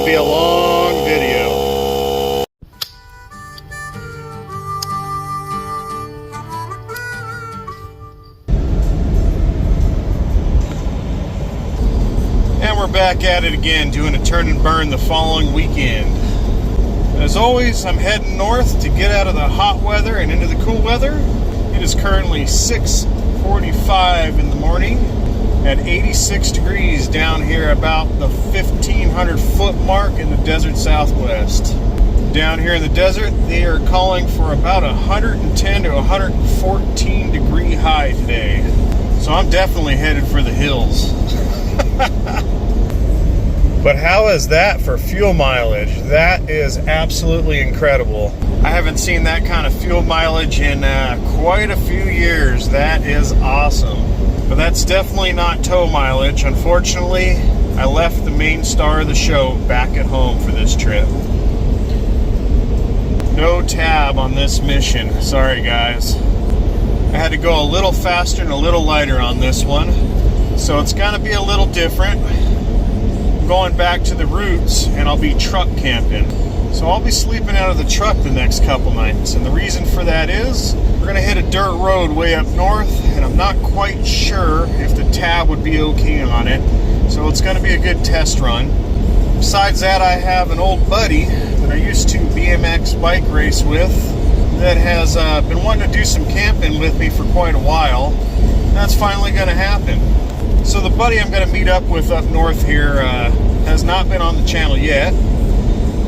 to be a long video. And we're back at it again, doing a turn and burn the following weekend. As always, I'm heading north to get out of the hot weather and into the cool weather. It is currently 6:45 in the morning at 86 degrees down here about the 1,500 foot mark in the desert Southwest. Down here in the desert, they are calling for about 110 to 114 degree high today. So I'm definitely headed for the hills. But how is that for fuel mileage? That is absolutely incredible. I haven't seen that kind of fuel mileage in quite a few years. That is awesome. But that's definitely not tow mileage. Unfortunately, I left the main star of the show back at home for this trip. No tab on this mission. Sorry, guys. I had to go a little faster and a little lighter on this one. So it's going to be a little different. Going back to the roots, and I'll be truck camping. So I'll be sleeping out of the truck the next couple nights, and the reason for that is we're gonna hit a dirt road way up north, and I'm not quite sure if the tab would be okay on it, so it's gonna be a good test run. Besides that, I have an old buddy that I used to BMX bike race with that has been wanting to do some camping with me for quite a while. That's finally gonna happen. So the buddy I'm going to meet up with up north here has not been on the channel yet.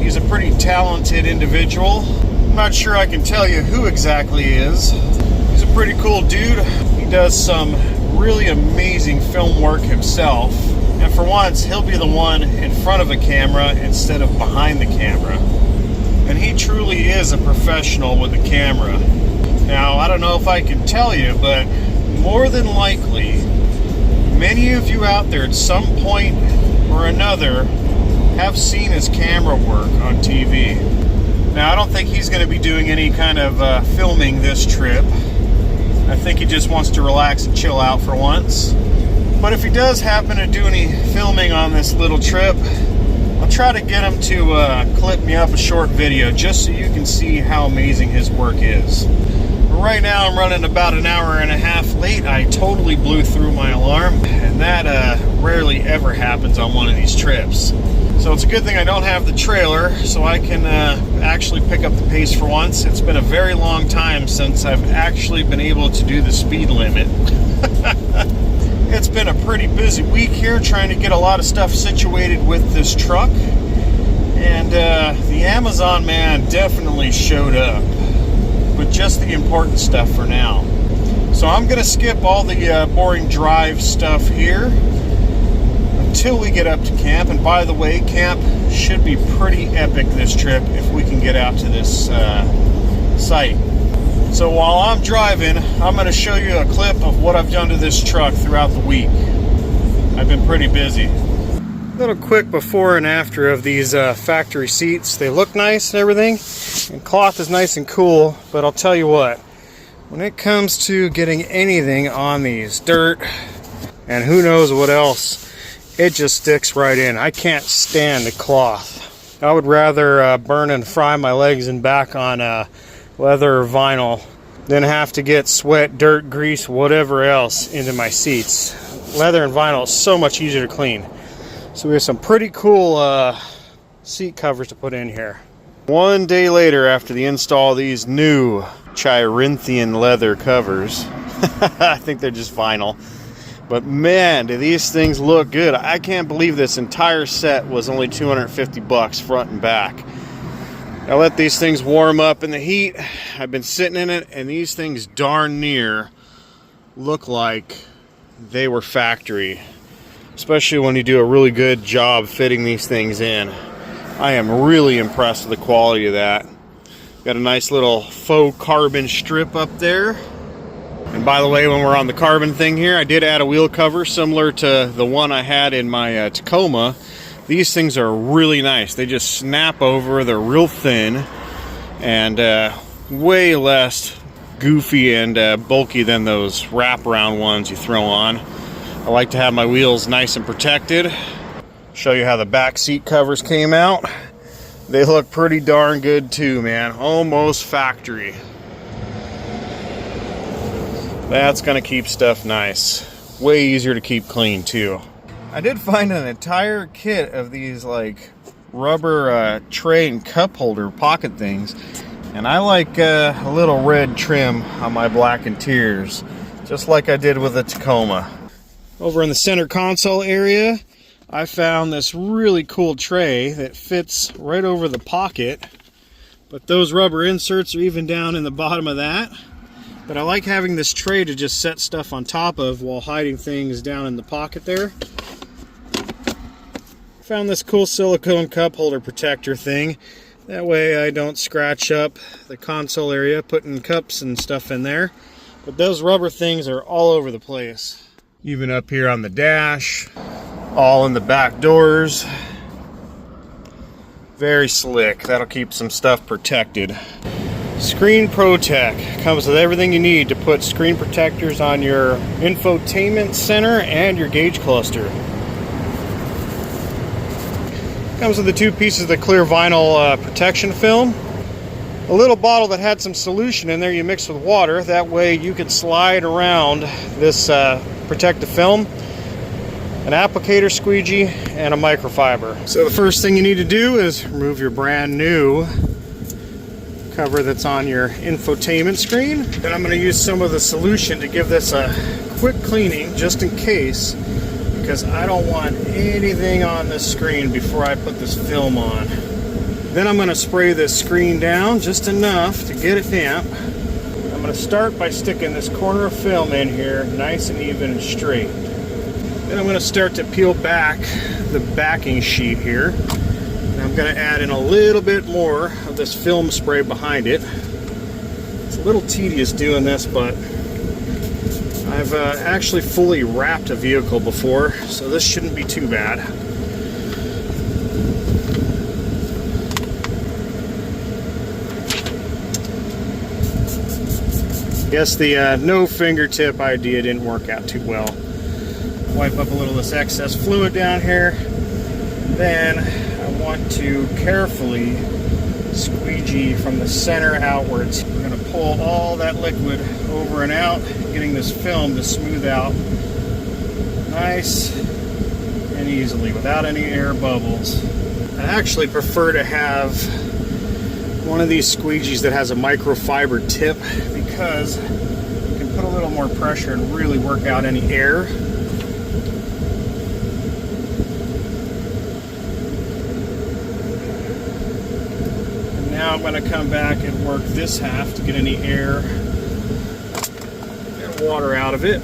He's a pretty talented individual. I'm not sure I can tell you who exactly he is. He's a pretty cool dude. He does some really amazing film work himself. And for once, he'll be the one in front of a camera instead of behind the camera. And he truly is a professional with a camera. Now, I don't know if I can tell you, but more than likely, many of you out there at some point or another have seen his camera work on TV. Now, I don't think he's going to be doing any kind of filming this trip. I think he just wants to relax and chill out for once. But if he does happen to do any filming on this little trip, I'll try to get him to clip me up a short video just so you can see how amazing his work is. Right now I'm running about an hour and a half late. I totally blew through my alarm, and that rarely ever happens on one of these trips. So it's a good thing I don't have the trailer, so I can actually pick up the pace for once. It's been a very long time since I've actually been able to do the speed limit. It's been a pretty busy week here trying to get a lot of stuff situated with this truck, and the Amazon man definitely showed up. But just the important stuff for now. So I'm going to skip all the boring drive stuff here until we get up to camp. And by the way, camp should be pretty epic this trip if we can get out to this site. So while I'm driving, I'm going to show you a clip of what I've done to this truck throughout the week. I've been pretty busy. A little quick before and after of these factory seats. They look nice and everything, and cloth is nice and cool, but I'll tell you what, when it comes to getting anything on these, dirt and who knows what else, it just sticks right in. I can't stand the cloth. I would rather burn and fry my legs and back on leather or vinyl than have to get sweat, dirt, grease, whatever else into my seats. Leather and vinyl is so much easier to clean. So we have some pretty cool seat covers to put in here. One day later, after the install of these new Chirinthian leather covers, I think they're just vinyl, but man, do these things look good. I can't believe this entire set was only 250 bucks front and back. I let these things warm up in the heat. I've been sitting in it, and these things darn near look like they were factory. Especially when you do a really good job fitting these things in. I am really impressed with the quality of that. Got a nice little faux carbon strip up there. And by the way, when we're on the carbon thing here, I did add a wheel cover similar to the one I had in my Tacoma. These things are really nice. They just snap over, they're real thin, and way less goofy and bulky than those wraparound ones you throw on. I like to have my wheels nice and protected. Show you how the back seat covers came out. They look pretty darn good too, man. Almost factory. That's gonna keep stuff nice. Way easier to keep clean too. I did find an entire kit of these like rubber tray and cup holder pocket things, and I like a little red trim on my Black & Tears, just like I did with the Tacoma. Over in the center console area, I found this really cool tray that fits right over the pocket, but those rubber inserts are even down in the bottom of that. But I like having this tray to just set stuff on top of while hiding things down in the pocket there. Found this cool silicone cup holder protector thing. That way I don't scratch up the console area putting cups and stuff in there. But those rubber things are all over the place. Even up here on the dash, all in the back doors. Very slick. That'll keep some stuff protected. Screen Protect comes with everything you need to put screen protectors on your infotainment center and your gauge cluster. Comes with the 2 pieces of the clear vinyl protection film. A little bottle that had some solution in there you mix with water. That way you can slide around this protective film, an applicator squeegee, and a microfiber. So the first thing you need to do is remove your brand new cover that's on your infotainment screen. Then I'm going to use some of the solution to give this a quick cleaning just in case, because I don't want anything on this screen before I put this film on. Then I'm going to spray this screen down just enough to get it damp. I'm going to start by sticking this corner of film in here nice and even and straight. Then I'm going to start to peel back the backing sheet here. I'm going to add in a little bit more of this film spray behind it. It's a little tedious doing this, but I've actually fully wrapped a vehicle before, so this shouldn't be too bad. Guess the no fingertip idea didn't work out too well. Wipe up a little of this excess fluid down here. Then I want to carefully squeegee from the center outwards. We're going to pull all that liquid over and out, getting this film to smooth out nice and easily without any air bubbles. I actually prefer to have one of these squeegees that has a microfiber tip because you can put a little more pressure and really work out any air. Now I'm going to come back and work this half to get any air and water out of it.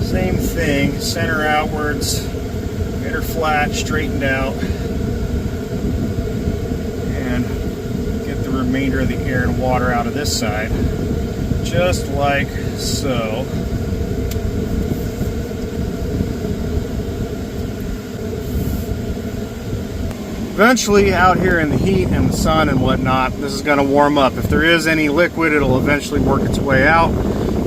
Same thing, center outwards, get her flat, straightened out, and get the remainder of the air and water out of this side, just like so. Eventually, out here in the heat and the sun and whatnot, this is going to warm up. If there is any liquid, it'll eventually work its way out,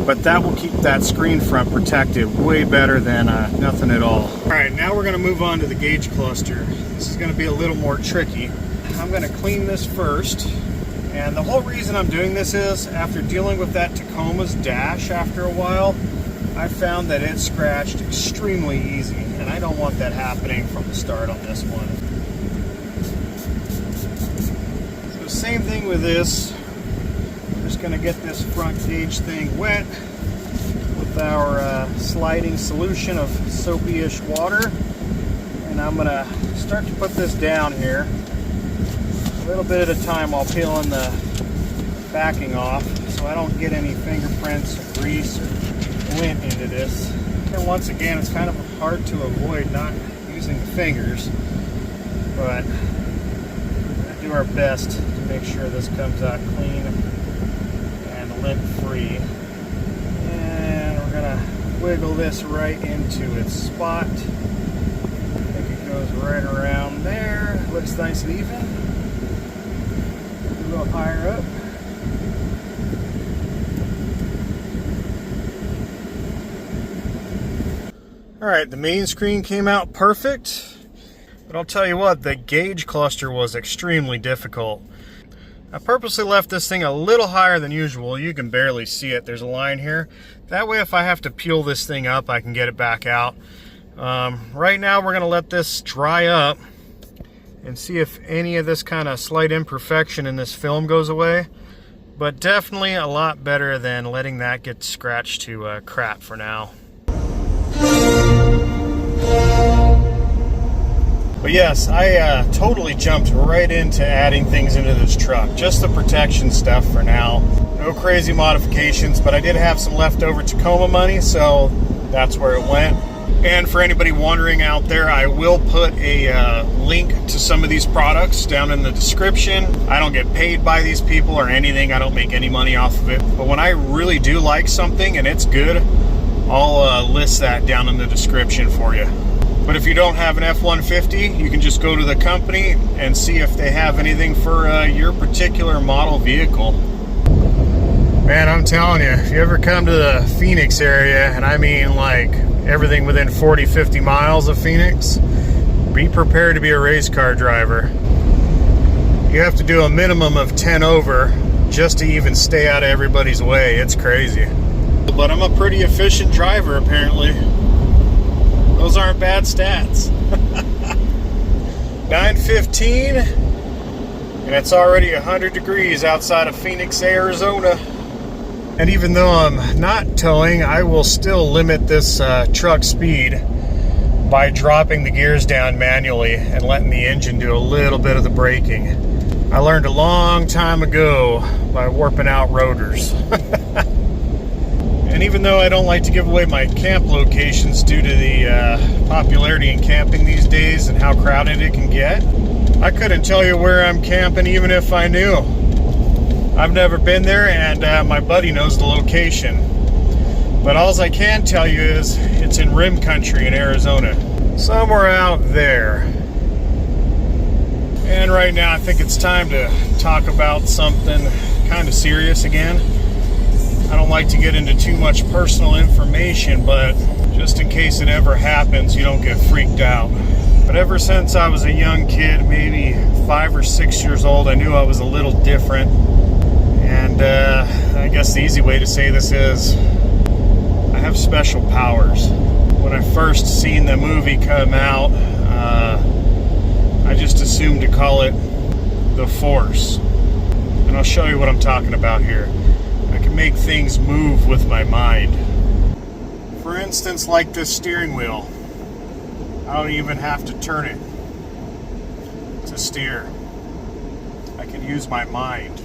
but that will keep that screen front protected way better than nothing at all. Alright, now we're going to move on to the gauge cluster. This is going to be a little more tricky. I'm going to clean this first, and the whole reason I'm doing this is after dealing with that Tacoma's dash after a while, I found that it scratched extremely easy, and I don't want that happening from the start on this one. Same thing with this. We're just going to get this front gauge thing wet with our sliding solution of soapy-ish water, and I'm going to start to put this down here a little bit at a time while peeling the backing off so I don't get any fingerprints or grease or lint into this. And once again, it's kind of hard to avoid not using the fingers, but do our best to make sure this comes out clean and lint free. And we're gonna wiggle this right into its spot. I think it goes right around there. Looks nice and even. A little higher up. All right, the main screen came out perfect, but I'll tell you what, the gauge cluster was extremely difficult. I purposely left this thing a little higher than usual. You can barely see it. There's a line here. That way, if I have to peel this thing up, I can get it back out. Right now, we're gonna let this dry up and see if any of this kind of slight imperfection in this film goes away. But definitely a lot better than letting that get scratched to crap for now. But yes, I totally jumped right into adding things into this truck. Just the protection stuff for now. No crazy modifications, but I did have some leftover Tacoma money, so that's where it went. And for anybody wondering out there, I will put a link to some of these products down in the description. I don't get paid by these people or anything. I don't make any money off of it. But when I really do like something and it's good, I'll list that down in the description for you. But if you don't have an F-150, you can just go to the company and see if they have anything for your particular model vehicle. Man, I'm telling you, if you ever come to the Phoenix area, and I mean like everything within 40-50 miles of Phoenix, be prepared to be a race car driver. You have to do a minimum of 10 over just to even stay out of everybody's way. It's crazy. But I'm a pretty efficient driver, apparently. Those aren't bad stats. 9:15, and it's already 100 degrees outside of Phoenix, Arizona. And even though I'm not towing, I will still limit this truck speed by dropping the gears down manually and letting the engine do a little bit of the braking. I learned a long time ago by warping out rotors. And even though I don't like to give away my camp locations due to the popularity in camping these days and how crowded it can get, I couldn't tell you where I'm camping even if I knew. I've never been there, and my buddy knows the location. But all I can tell you is it's in rim country in Arizona. Somewhere out there. And right now I think it's time to talk about something kind of serious again. I don't like to get into too much personal information, but just in case it ever happens, you don't get freaked out. But ever since I was a young kid, maybe 5 or 6 years old, I knew I was a little different. And I guess the easy way to say this is I have special powers. When I first seen the movie come out, I just assumed to call it the Force. And I'll show you what I'm talking about here. I can make things move with my mind. For instance, like this steering wheel. I don't even have to turn it to steer. I can use my mind.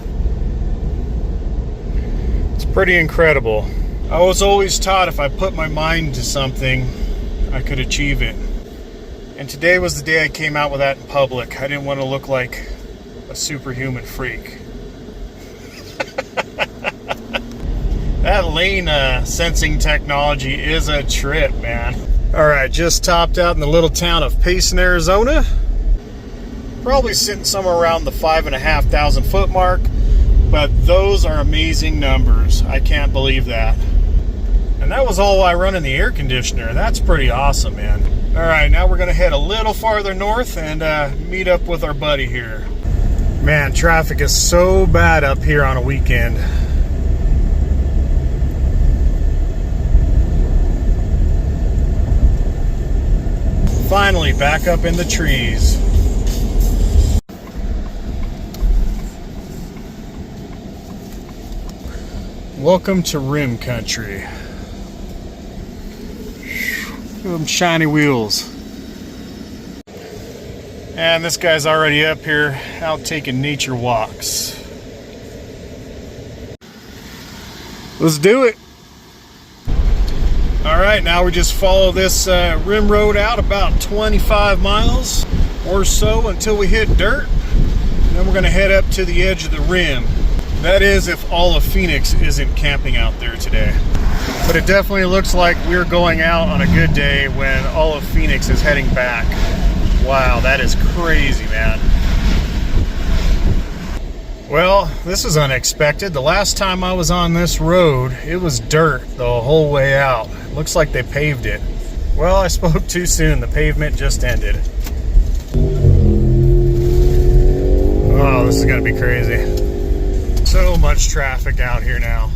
It's pretty incredible. I was always taught if I put my mind to something, I could achieve it. And today was the day I came out with that in public. I didn't want to look like a superhuman freak. That lane sensing technology is a trip, man. All right, just topped out in the little town of Payson, Arizona. Probably sitting somewhere around the 5,500 foot mark, but those are amazing numbers. I can't believe that. And that was all while running the air conditioner. That's pretty awesome, man. All right, now we're gonna head a little farther north and meet up with our buddy here. Man, traffic is so bad up here on a weekend. Finally, back up in the trees. Welcome to rim country. Them shiny wheels. And this guy's already up here out taking nature walks. Let's do it. All right, now we just follow this rim road out about 25 miles or so until we hit dirt. And then we're gonna head up to the edge of the rim. That is if all of Phoenix isn't camping out there today. But it definitely looks like we're going out on a good day when all of Phoenix is heading back. Wow, that is crazy, man. Well, this is unexpected. The last time I was on this road, it was dirt the whole way out. It looks like they paved it. Well, I spoke too soon. The pavement just ended. Oh, this is gonna be crazy. So much traffic out here now.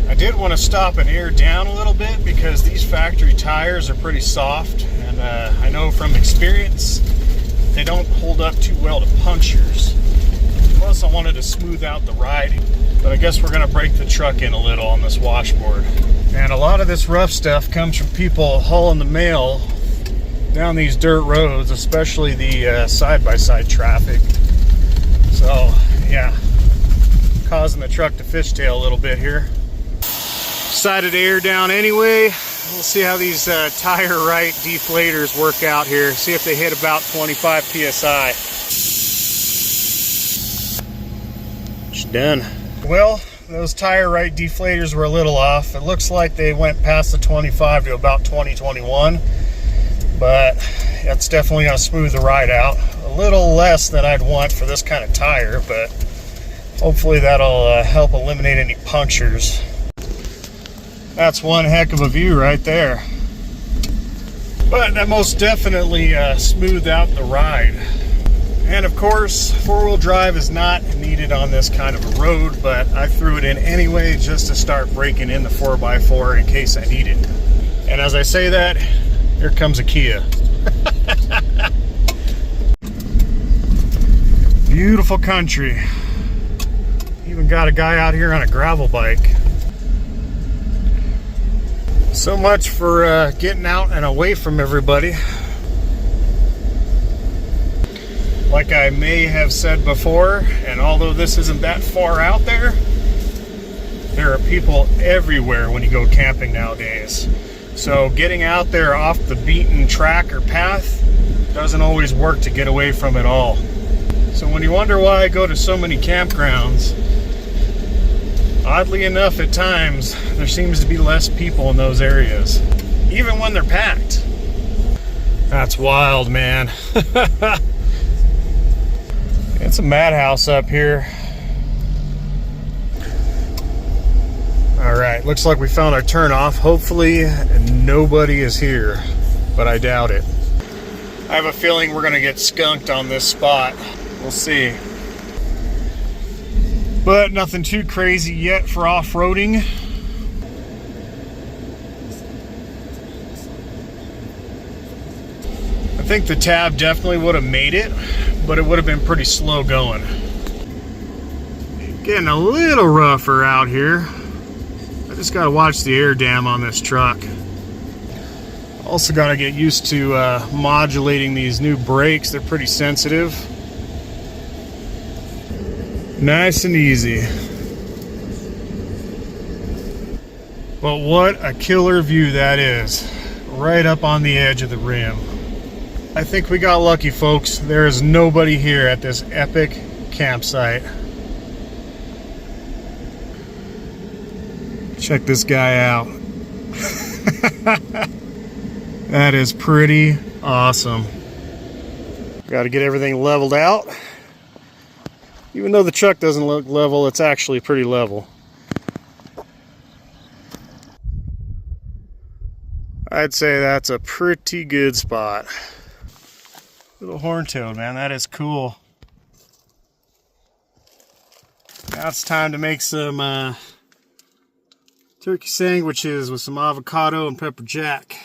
I did want to stop and air down a little bit because these factory tires are pretty soft, and I know from experience they don't hold up too well to punctures. Plus I wanted to smooth out the ride, but I guess we're going to break the truck in a little on this washboard. And a lot of this rough stuff comes from people hauling the mail down these dirt roads, especially the side-by-side traffic. So yeah, causing the truck to fishtail a little bit here. Decided to air down anyway. We'll see how these tire right deflators work out here. See if they hit about 25 psi. It's done. Well, those tire right deflators were a little off. It looks like they went past the 25 to about 20, 21. But that's definitely going to smooth the ride out. A little less than I'd want for this kind of tire, but hopefully that'll help eliminate any punctures. That's one heck of a view right there. But that most definitely smoothed out the ride. And of course, four-wheel drive is not needed on this kind of a road, but I threw it in anyway just to start breaking in the 4x4 in case I need it. And as I say that, here comes a Kia. Beautiful country. Even got a guy out here on a gravel bike. So much for getting out and away from everybody. Like I may have said before, and although this isn't that far out there are people everywhere when you go camping nowadays. So getting out there off the beaten track or path doesn't always work to get away from it all. So when you wonder why I go to so many campgrounds, oddly enough, at times, there seems to be less people in those areas, even when they're packed. That's wild, man. It's a madhouse up here. All right, looks like we found our turnoff. Hopefully nobody is here, but I doubt it. I have a feeling we're gonna get skunked on this spot. We'll see. But nothing too crazy yet for off-roading. I think the Tab definitely would have made it, but it would have been pretty slow going. Getting a little rougher out here. I just got to watch the air dam on this truck. Also got to get used to modulating these new brakes. They're pretty sensitive. Nice and easy. But what a killer view that is. Right up on the edge of the rim. I think we got lucky, folks. There is nobody here at this epic campsite. Check this guy out. That is pretty awesome. Got to get everything leveled out. Even though the truck doesn't look level, it's actually pretty level. I'd say that's a pretty good spot. Little horntail, man, that is cool. Now it's time to make some turkey sandwiches with some avocado and pepper jack.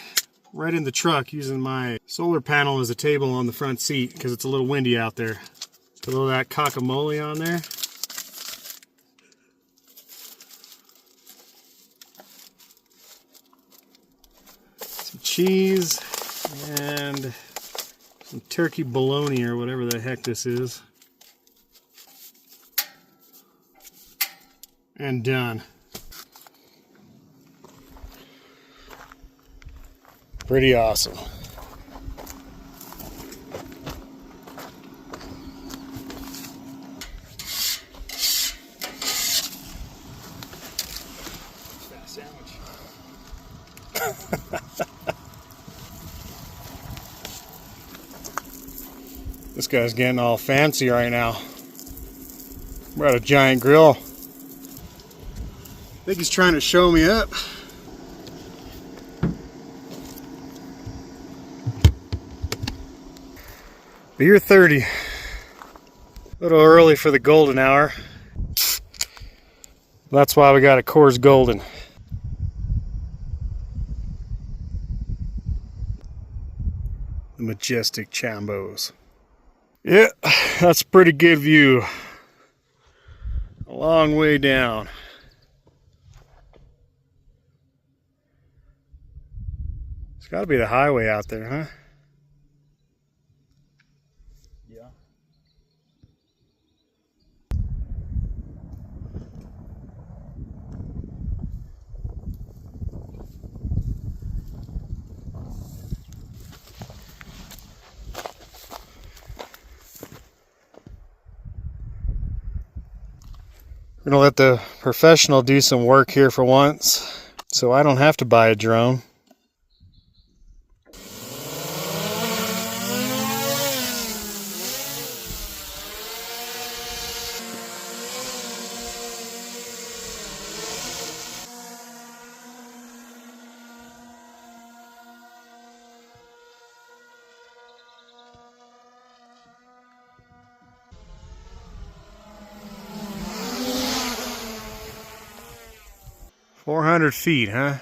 Right in the truck, using my solar panel as a table on the front seat because it's a little windy out there. Throw that guacamole on there. Some cheese and some turkey bologna or whatever the heck this is. And done. Pretty awesome. This guy's getting all fancy right now. We're at a Giant Grill. I think he's trying to show me up. Beer 30. A little early for the golden hour. That's why we got a Coors Golden. The majestic Chambos. Yeah, that's a pretty good view. A long way down. It's got to be the highway out there, huh? Yeah. We're gonna let the professional do some work here for once, so I don't have to buy a drone. "400 feet, huh?"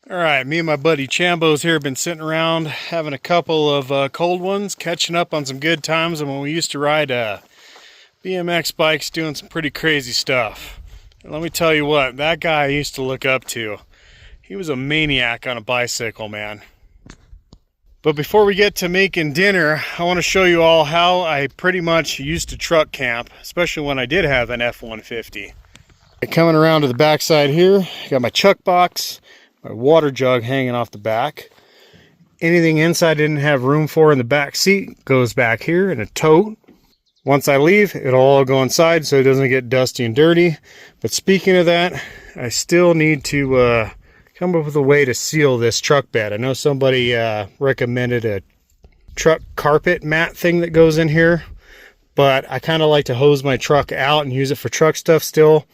Alright, me and my buddy Chambos here have been sitting around having a couple of cold ones, catching up on some good times and when we used to ride BMX bikes, doing some pretty crazy stuff. And let me tell you what, that guy I used to look up to. He was a maniac on a bicycle, man. But before we get to making dinner, I want to show you all how I pretty much used to truck camp, especially when I did have an F-150. Coming around to the backside here, I got my chuck box, my water jug hanging off the back. Anything inside I didn't have room for in the back seat goes back here in a tote. Once I leave, it'll all go inside so it doesn't get dusty and dirty. But speaking of that, I still need to come up with a way to seal this truck bed. I know somebody recommended a truck carpet mat thing that goes in here, but I kind of like to hose my truck out and use it for truck stuff still.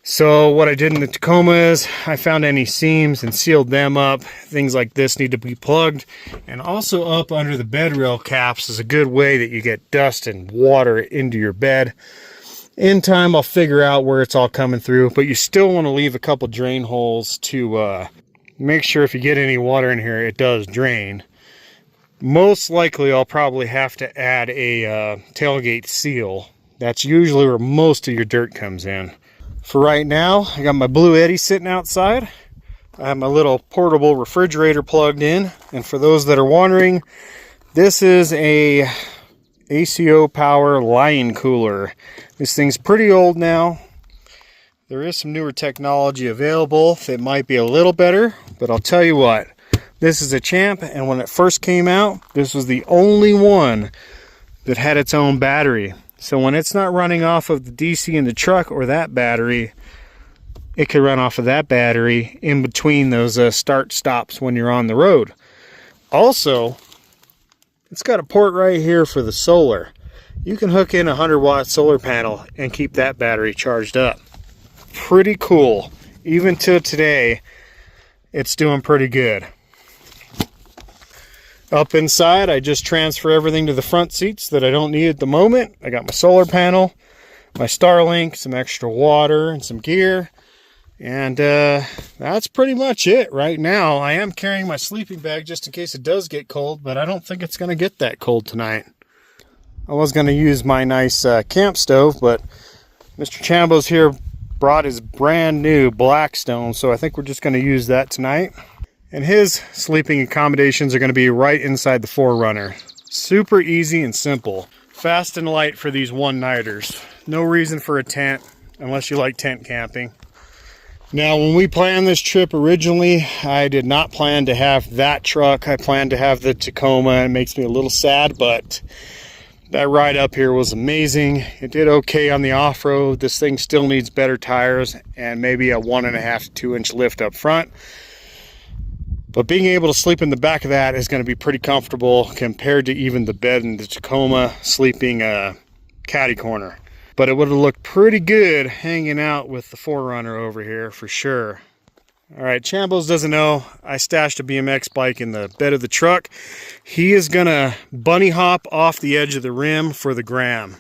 So what I did in the Tacoma is I found any seams and sealed them up. Things like this need to be plugged. And also up under the bed rail caps is a good way that you get dust and water into your bed. In time, I'll figure out where it's all coming through, but you still want to leave a couple drain holes to make sure if you get any water in here, it does drain. Most likely, I'll probably have to add a tailgate seal. That's usually where most of your dirt comes in. For right now, I got my Blue Eddy sitting outside. I have my little portable refrigerator plugged in, and for those that are wondering, this is a ACO Power line cooler. This thing's pretty old now. There is some newer technology available that might be a little better, but I'll tell you what, this is a champ, and when it first came out, this was the only one that had its own battery. So when it's not running off of the DC in the truck or that battery, it could run off of that battery in between those start stops when you're on the road. Also, it's got a port right here for the solar. You can hook in a 100-watt solar panel and keep that battery charged up. Pretty cool. Even to today, it's doing pretty good. Up inside, I just transfer everything to the front seats that I don't need at the moment. I got my solar panel, my Starlink, some extra water, and some gear. And that's pretty much it right now. I am carrying my sleeping bag just in case it does get cold, but I don't think it's going to get that cold tonight. I was going to use my nice camp stove, but Mr. Chambos here brought his brand new Blackstone, so I think we're just going to use that tonight. And his sleeping accommodations are going to be right inside the 4Runner. Super easy and simple. Fast and light for these one-nighters. No reason for a tent, unless you like tent camping. Now, when we planned this trip originally, I did not plan to have that truck. I planned to have the Tacoma. It makes me a little sad, but That ride up here was amazing. It did okay on the off-road. This thing still needs better tires and maybe a 1.5 to 2 inch lift up front. But being able to sleep in the back of that is going to be pretty comfortable compared to even the bed in the Tacoma sleeping caddy corner. But it would have looked pretty good hanging out with the 4Runner over here for sure. All right, Chambos doesn't know I stashed a BMX bike in the bed of the truck. He is gonna bunny hop off the edge of the rim for the gram.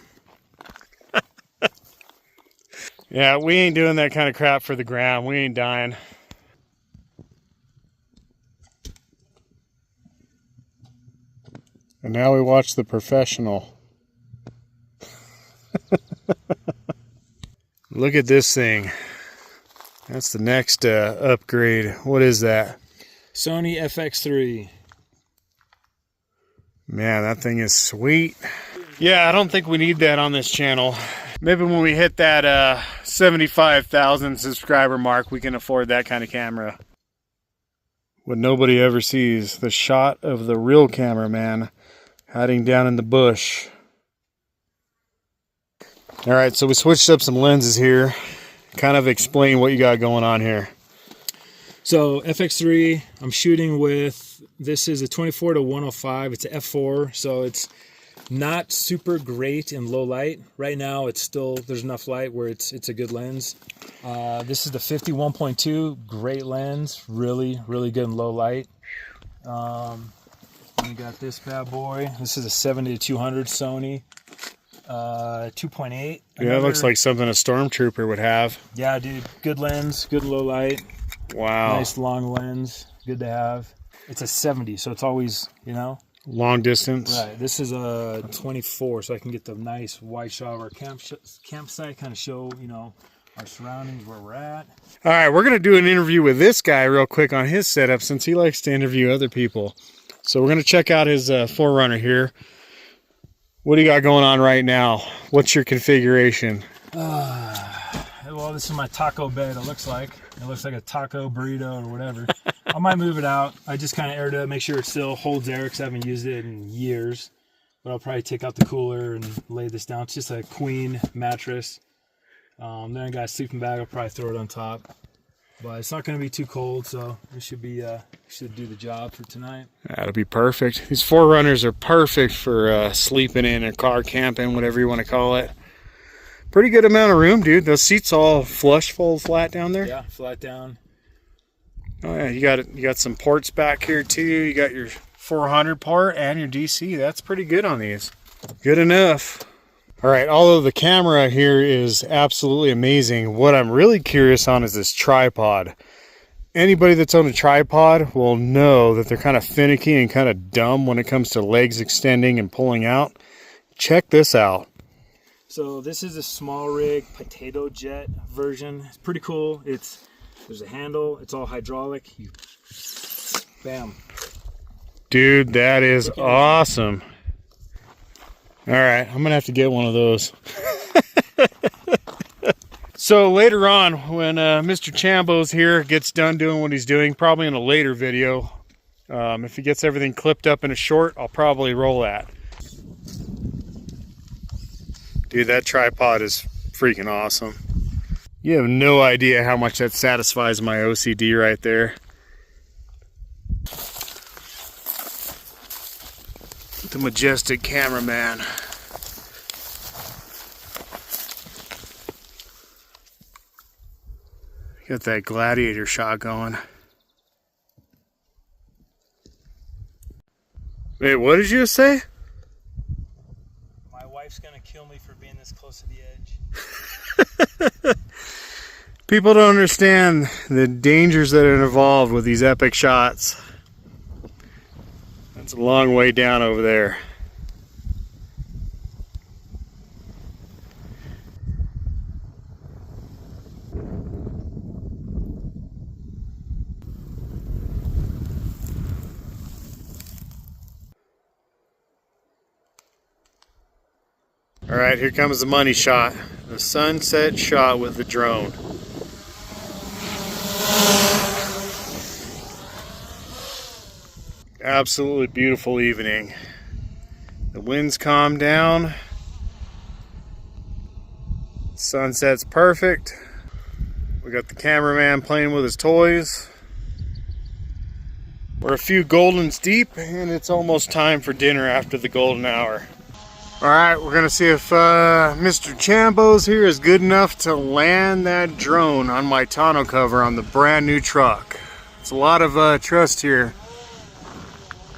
Yeah, we ain't doing that kind of crap for the gram. We ain't dying. And now we watch the professional. Look at this thing. That's the next upgrade. What is that? Sony FX3. Man, that thing is sweet. Yeah, I don't think we need that on this channel. Maybe when we hit that 75,000 subscriber mark, we can afford that kind of camera. What nobody ever sees, the shot of the real cameraman hiding down in the bush. All right, so we switched up some lenses here. Kind of explain what you got going on here. So FX3, I'm shooting with, this is a 24 to 105. It's a f4, so it's not super great in low light. Right now, it's still, there's enough light where it's a good lens. This is the 51.2, great lens, really, really good in low light. We got this bad boy. This is a 70 to 200 Sony. 2.8. Yeah, it looks like something a Stormtrooper would have. Yeah, dude. Good lens, good low light. Wow. Nice long lens. Good to have. It's a 70, so it's always, you know. Long distance. Right. This is a 24, so I can get the nice wide shot of our campsite, kind of show, you know, our surroundings, where we're at. All right, we're going to do an interview with this guy real quick on his setup since he likes to interview other people. So we're going to check out his 4Runner here. What do you got going on right now? What's your configuration? Well, this is my taco bed, it looks like. It looks like a taco burrito or whatever. I might move it out. I just kind of aired it, make sure it still holds air because I haven't used it in years. But I'll probably take out the cooler and lay this down. It's just a queen mattress. Then I got a sleeping bag. I'll probably throw it on top. But it's not going to be too cold, so it should be should do the job for tonight. That'll be perfect. These 4Runners are perfect for sleeping in or car camping, whatever you want to call it. Pretty good amount of room, dude. Those seats all flush, fold flat down there. Yeah, flat down. Oh yeah, you got some ports back here too. You got your 400 port and your DC. That's pretty good on these. Good enough. All right, although the camera here is absolutely amazing, what I'm really curious on is this tripod. Anybody that's on a tripod will know that they're kind of finicky and kind of dumb when it comes to legs extending and pulling out. Check this out. So this is a small rig potato jet version. It's pretty cool. There's a handle. It's all hydraulic. Bam. Dude, that is awesome. All right, I'm gonna have to get one of those. So later on, when Mr. Chambos here gets done doing what he's doing, probably in a later video, if he gets everything clipped up in a short, I'll probably roll that. Dude, that tripod is freaking awesome. You have no idea how much that satisfies my OCD right there. The majestic cameraman. Got that gladiator shot going. Wait, what did you say? My wife's gonna kill me for being this close to the edge. People don't understand the dangers that are involved with these epic shots. It's a long way down over there. All right, here comes the money shot. The sunset shot with the drone. Absolutely beautiful evening. The winds calm down. Sunset's perfect. We got the cameraman playing with his toys. We're a few goldens deep, and it's almost time for dinner after the golden hour. Alright, we're gonna see if Mr. Chambo's here is good enough to land that drone on my tonneau cover on the brand new truck. It's a lot of trust here,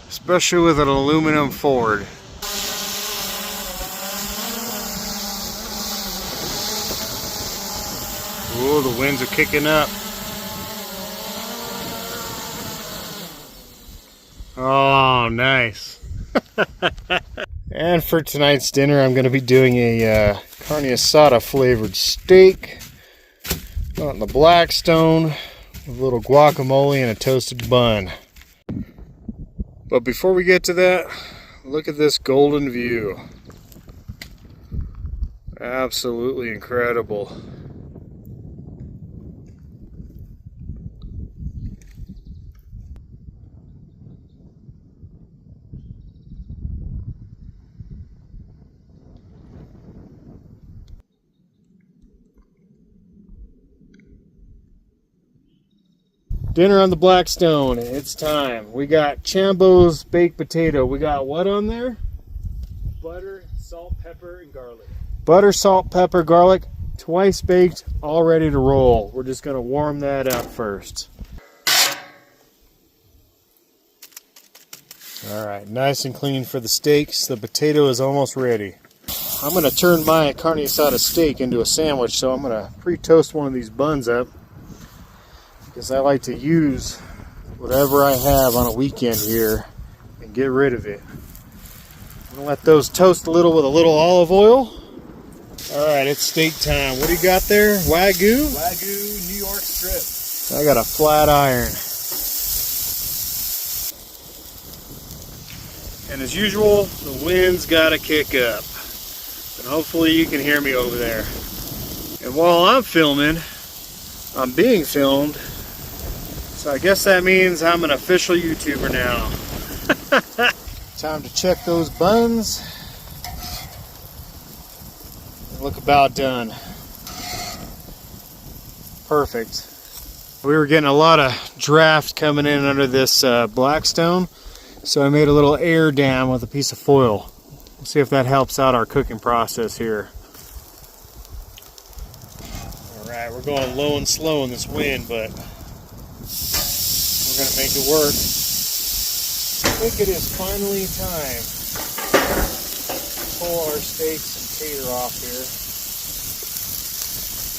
especially with an aluminum Ford. Ooh, the winds are kicking up. Oh, nice. And for tonight's dinner, I'm going to be doing a carne asada flavored steak on the Blackstone with a little guacamole and a toasted bun. But before we get to that, look at this golden view. Absolutely incredible. Dinner on the Blackstone, it's time. We got Chambo's baked potato. We got what on there? Butter, salt, pepper, and garlic. Butter, salt, pepper, garlic, twice baked, all ready to roll. We're just gonna warm that up first. All right, nice and clean for the steaks. The potato is almost ready. I'm gonna turn my carne asada steak into a sandwich, so I'm gonna pre-toast one of these buns up, because I like to use whatever I have on a weekend here and get rid of it. I'm gonna let those toast a little with a little olive oil. All right, it's steak time. What do you got there? Wagyu? Wagyu New York strip. I got a flat iron. And as usual, the wind's gotta kick up. And hopefully you can hear me over there. And while I'm filming, I'm being filmed. So I guess that means I'm an official YouTuber now. Time to check those buns. They look about done. Perfect. We were getting a lot of draft coming in under this Blackstone, so I made a little air dam with a piece of foil. We'll see if that helps out our cooking process here. Alright, we're going low and slow in this wind, but we're going to make it work. I think it is finally time to pull our steaks and tater off here.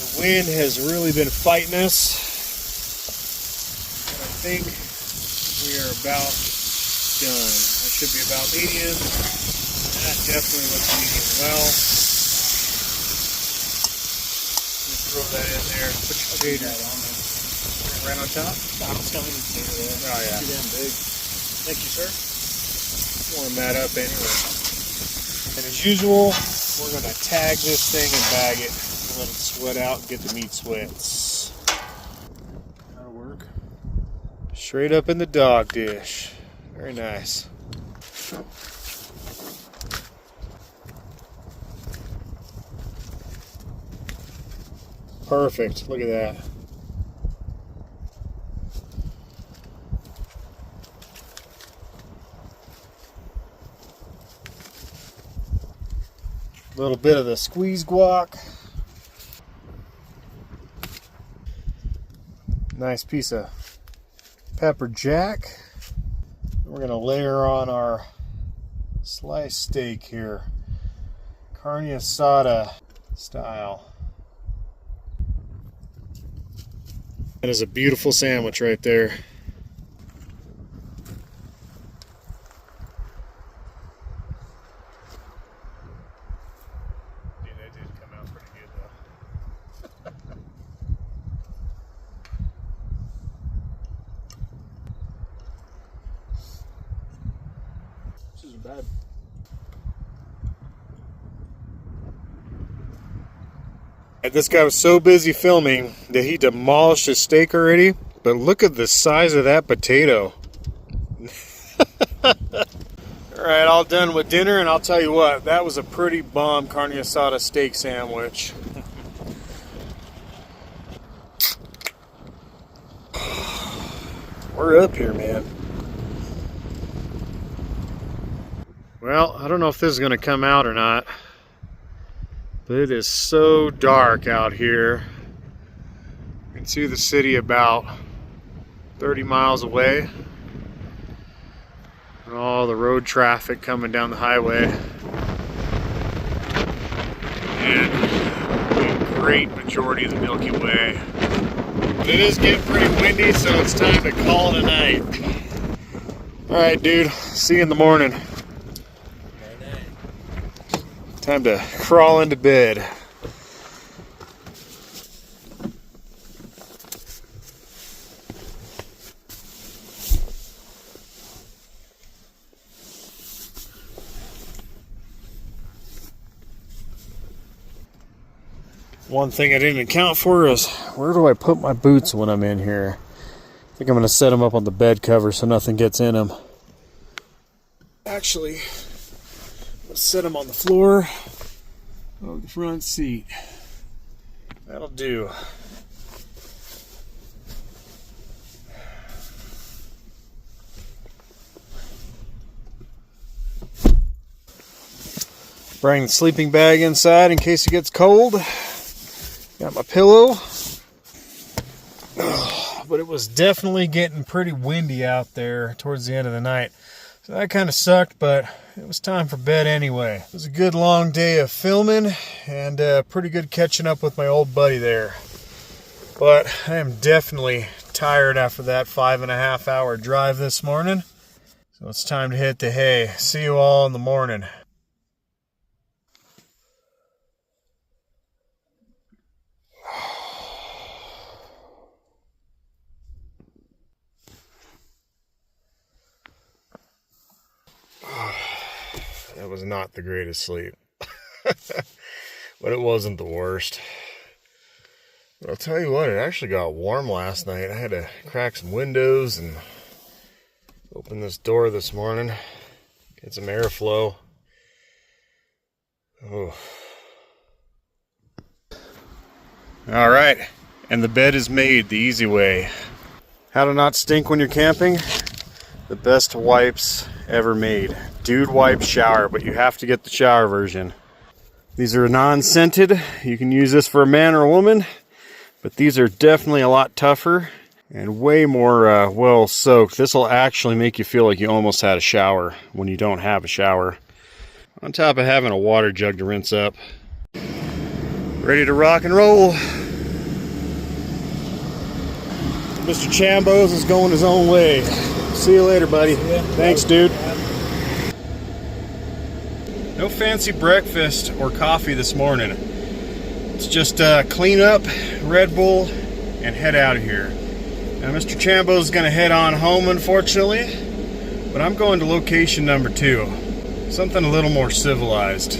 The wind has really been fighting us. And I think we are about done. That should be about medium. That definitely looks medium well. Just throw that in there. Put your potato on there. Right on top? I'm just going to potato there. Oh, yeah. Too damn big. Thank you, sir. Warm that up anyway. And as usual, we're going to tag this thing and bag it. Let it sweat out and get the meat sweats. That'll work. Straight up in the dog dish. Very nice. Perfect. Look at that. A little bit of the squeeze guac. Nice piece of pepper jack. We're going to layer on our sliced steak here. Carne asada style. That is a beautiful sandwich right there. Dude, that did come out pretty good though. This isn't bad. This guy was so busy filming that he demolished his steak already, but look at the size of that potato. Alright, all done with dinner, and I'll tell you what, that was a pretty bomb carne asada steak sandwich. We're up here, man. Well, I don't know if this is going to come out or not, but it is so dark out here. You can see the city about 30 miles away. And all the road traffic coming down the highway. And a great majority of the Milky Way. But it is getting pretty windy, so it's time to call it a night. Alright, dude. See you in the morning. Time to crawl into bed. One thing I didn't account for is, where do I put my boots when I'm in here? I think I'm going to set them up on the bed cover so nothing gets in them. Actually, let's set them on the floor of the front seat. That'll do. Bring the sleeping bag inside in case it gets cold. Got my pillow. But it was definitely getting pretty windy out there towards the end of the night. So that kind of sucked, but it was time for bed anyway. It was a good long day of filming and pretty good catching up with my old buddy there. But I am definitely tired after that 5.5 hour drive this morning. So it's time to hit the hay. See you all in the morning. That was not the greatest sleep, but it wasn't the worst. But I'll tell you what, it actually got warm last night. I had to crack some windows and open this door this morning, get some airflow. Oh. All right, and the bed is made the easy way. How to not stink when you're camping? The best wipes ever made. Dude Wipe Shower, but you have to get the shower version. These are non-scented. You can use this for a man or a woman, but these are definitely a lot tougher and way more well soaked. This will actually make you feel like you almost had a shower when you don't have a shower. On top of having a water jug to rinse up. Ready to rock and roll. Mr. Chambos is going his own way. See you later, buddy. Thanks, dude. No fancy breakfast or coffee this morning. It's just clean up, Red Bull, and head out of here. Now, Mr. Chambo is going to head on home, unfortunately, but I'm going to location number 2. Something a little more civilized.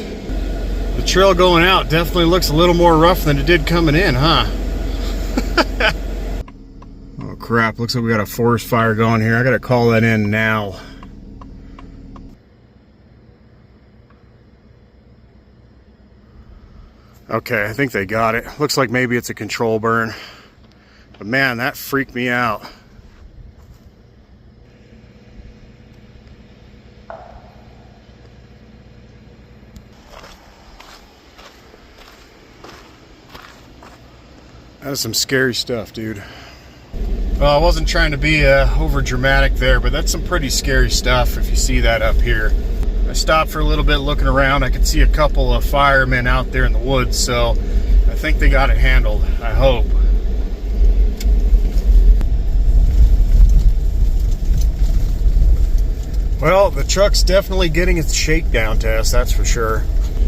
The trail going out definitely looks a little more rough than it did coming in, huh? Oh crap, looks like we got a forest fire going here. I gotta call that in now. Okay, I think they got it. Looks like maybe it's a control burn. But man, that freaked me out. That is some scary stuff, dude. Well, I wasn't trying to be over dramatic there, but that's some pretty scary stuff if you see that up here. I stopped for a little bit looking around. I could see a couple of firemen out there in the woods, so I think they got it handled, I hope. Well, the truck's definitely getting its shakedown test, that's for sure.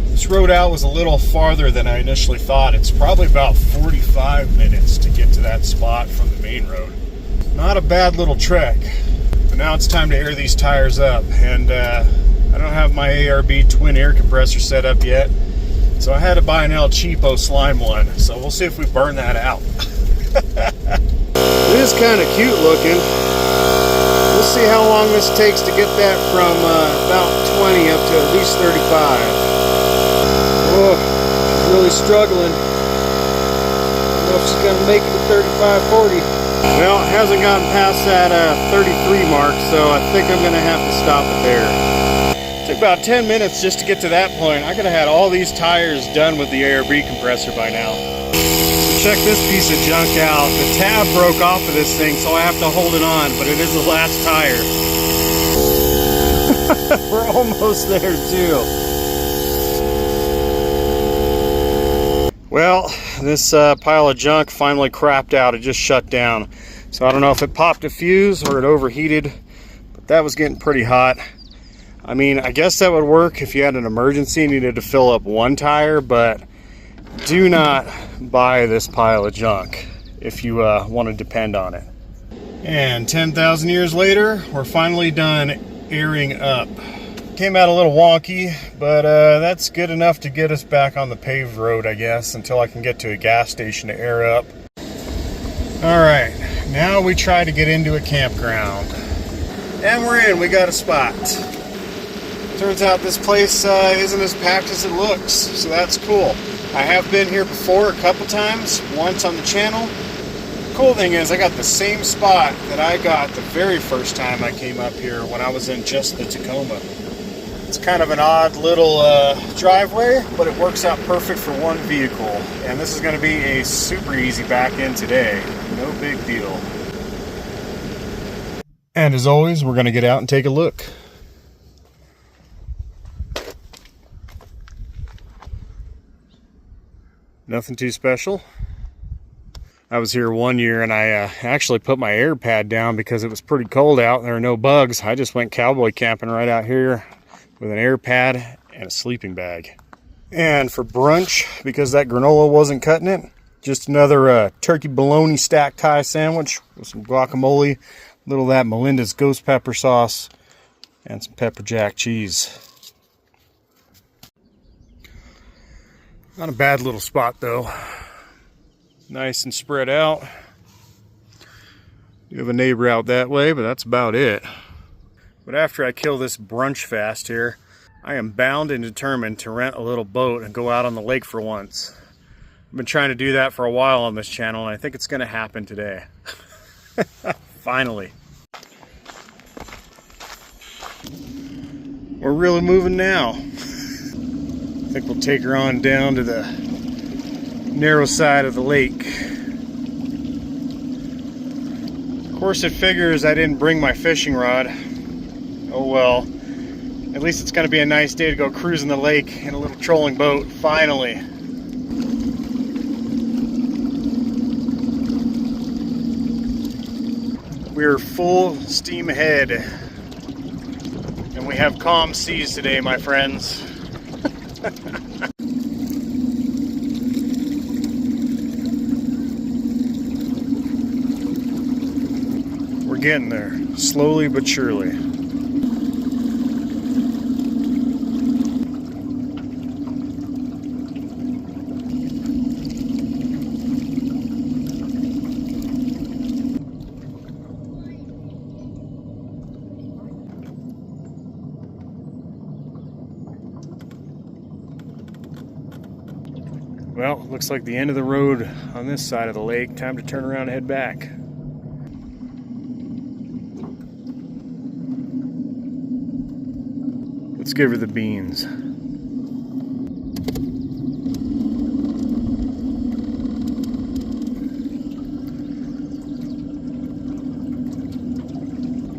This road out was a little farther than I initially thought. It's probably about 45 minutes to get to that spot from the main road. Not a bad little trek. But now it's time to air these tires up, and I don't have my ARB twin air compressor set up yet, so I had to buy an El Cheapo Slime one, so we'll see if we burn that out. It is kind of cute looking. We'll see how long this takes to get that from about 20 up to at least 35. Oh, she's really struggling. I don't know if she's going to make it to 35, 40. Well, it hasn't gotten past that 33 mark, so I think I'm going to have to stop it there. It took about 10 minutes just to get to that point. I could have had all these tires done with the ARB compressor by now. Check this piece of junk out. The tab broke off of this thing, so I have to hold it on, but it is the last tire. We're almost there too. Well, this pile of junk finally crapped out. It just shut down. So I don't know if it popped a fuse or it overheated, but that was getting pretty hot. I mean, I guess that would work if you had an emergency and needed to fill up one tire, but do not buy this pile of junk if you want to depend on it. And 10,000 years later, we're finally done airing up. Came out a little wonky, but that's good enough to get us back on the paved road, I guess, until I can get to a gas station to air up. All right, now we try to get into a campground. And we're in, we got a spot. Turns out this place isn't as packed as it looks, so that's cool. I have been here before a couple times, once on the channel. The cool thing is I got the same spot that I got the very first time I came up here when I was in just the Tacoma. It's kind of an odd little driveway, but it works out perfect for one vehicle. And this is going to be a super easy back in today. No big deal. And as always, we're going to get out and take a look. Nothing too special. I was here one year and I actually put my air pad down because it was pretty cold out and there were no bugs. I just went cowboy camping right out here with an air pad and a sleeping bag. And for brunch, because that granola wasn't cutting it, just another turkey bologna stacked Thai sandwich with some guacamole, a little of that Melinda's ghost pepper sauce, and some pepper jack cheese. Not a bad little spot though. Nice and spread out. You have a neighbor out that way, but that's about it. But after I kill this brunch fast here, I am bound and determined to rent a little boat and go out on the lake for once. I've been trying to do that for a while on this channel, and I think it's going to happen today. Finally. We're really moving now. I think we'll take her on down to the narrow side of the lake. Of course, it figures I didn't bring my fishing rod. Oh well, at least it's going to be a nice day to go cruising the lake in a little trolling boat, finally. We're full steam ahead, and we have calm seas today, my friends. We're getting there, slowly but surely. Well, looks like the end of the road on this side of the lake. Time to turn around and head back. Let's give her the beans.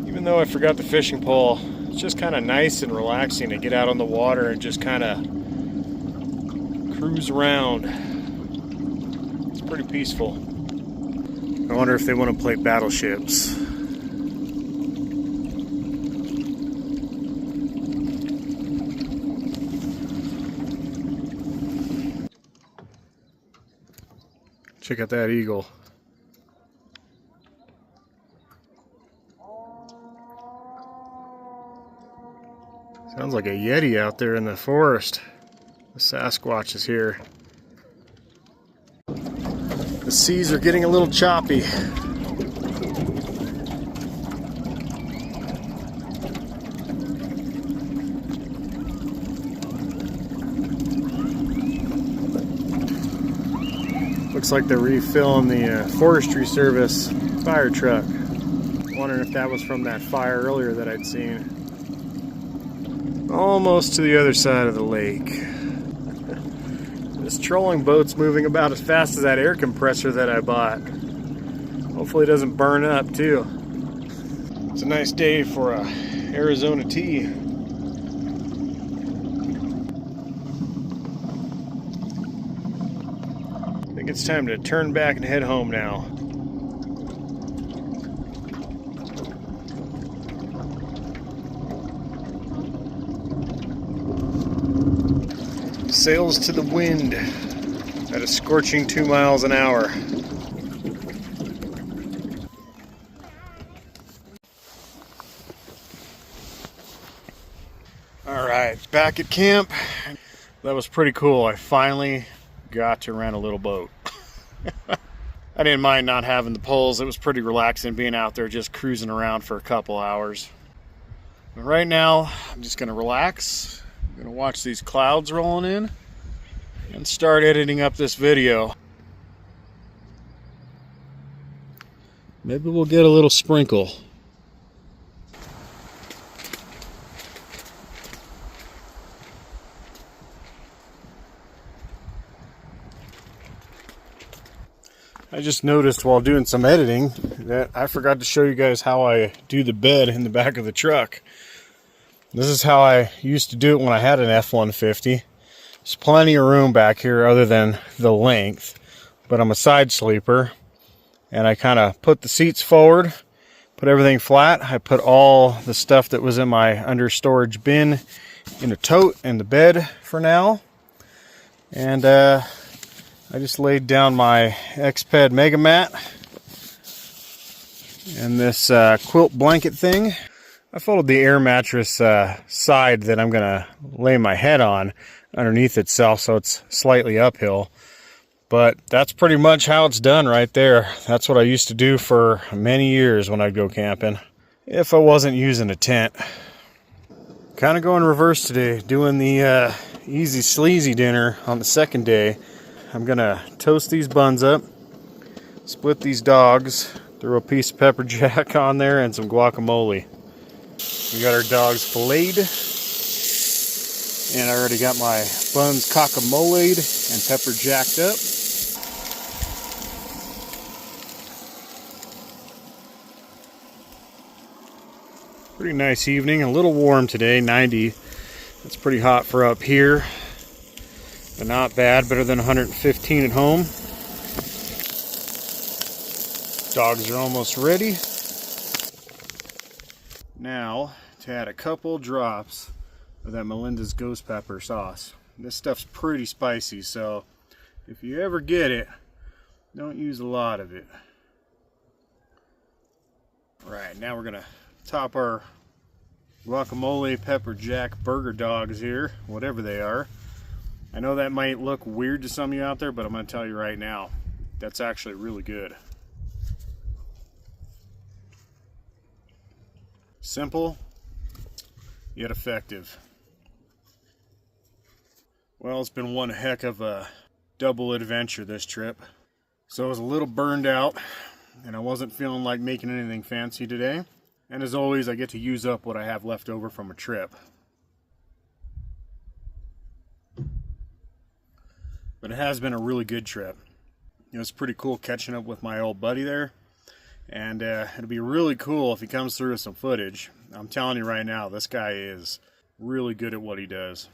Even though I forgot the fishing pole, it's just kind of nice and relaxing to get out on the water and just kind of cruise around. It's pretty peaceful. I wonder if they want to play battleships. Check out that eagle. Sounds like a Yeti out there in the forest. The Sasquatch is here. The seas are getting a little choppy. looks like they're refilling the Forestry Service fire truck. Wondering if that was from that fire earlier that I'd seen. Almost to the other side of the lake. This trolling boat's moving about as fast as that air compressor that I bought. Hopefully it doesn't burn up too. It's a nice day for a Arizona tea. I think it's time to turn back and head home now. Sails to the wind at a scorching 2 miles an hour. All right, back at camp. That was pretty cool. I finally got to rent a little boat. I didn't mind not having the poles. It was pretty relaxing being out there just cruising around for a couple hours. But right now, I'm just gonna relax. I'm gonna watch these clouds rolling in and start editing up this video. Maybe we'll get a little sprinkle. I just noticed while doing some editing that I forgot to show you guys how I do the bed in the back of the truck. This is how I used to do it when I had an F-150. There's plenty of room back here other than the length, but I'm a side sleeper, and I kind of put the seats forward, put everything flat. I put all the stuff that was in my under storage bin in a tote in the bed for now, and I just laid down my Exped Mega Mat and this quilt blanket thing. I folded the air mattress side that I'm gonna lay my head on underneath itself, so it's slightly uphill. But that's pretty much how it's done right there. That's what I used to do for many years when I'd go camping, if I wasn't using a tent. Kind of going reverse today, doing the easy sleazy dinner on the second day. I'm gonna toast these buns up, split these dogs, throw a piece of pepper jack on there and some guacamole. We got our dogs filleted, and I already got my buns guacamole'd and pepper jacked up. Pretty nice evening, a little warm today, 90. That's pretty hot for up here, but not bad, better than 115 at home. Dogs are almost ready. Now, to add a couple drops of that Melinda's Ghost Pepper sauce. This stuff's pretty spicy, so if you ever get it, don't use a lot of it. Right, now we're gonna top our guacamole pepper jack burger dogs here, whatever they are. I know that might look weird to some of you out there, but I'm gonna tell you right now, that's actually really good. Simple, yet effective. Well, it's been one heck of a double adventure this trip. So I was a little burned out, and I wasn't feeling like making anything fancy today. And as always, I get to use up what I have left over from a trip. But it has been a really good trip. It was pretty cool catching up with my old buddy there. And it'll be really cool if he comes through with some footage. I'm telling you right now, this guy is really good at what he does.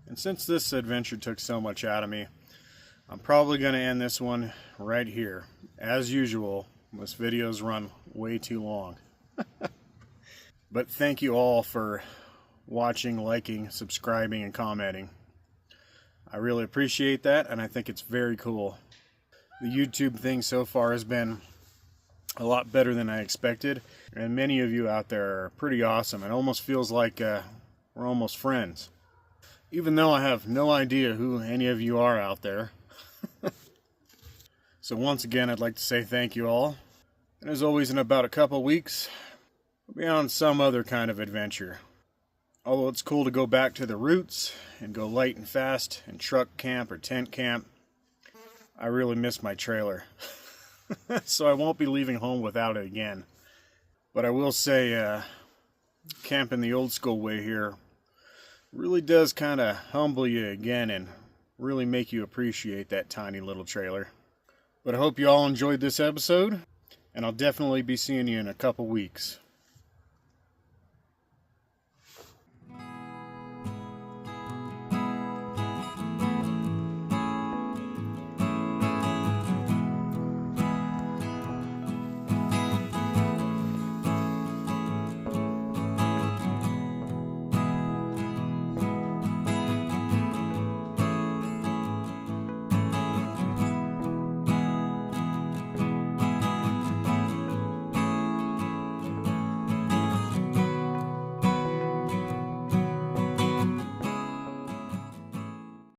And since this adventure took so much out of me, I'm probably going to end this one right here. As usual, this video's run way too long. But thank you all for watching, liking, subscribing, and commenting. I really appreciate that, and I think it's very cool. The YouTube thing so far has been a lot better than I expected, and many of you out there are pretty awesome. It almost feels like we're almost friends, even though I have no idea who any of you are out there. So once again, I'd like to say thank you all, and as always, in about a couple weeks, we'll be on some other kind of adventure. Although it's cool to go back to the roots and go light and fast and truck camp or tent camp, I really miss my trailer. So I won't be leaving home without it again. But I will say, camping the old school way here really does kind of humble you again and really make you appreciate that tiny little trailer. But I hope you all enjoyed this episode, and I'll definitely be seeing you in a couple weeks.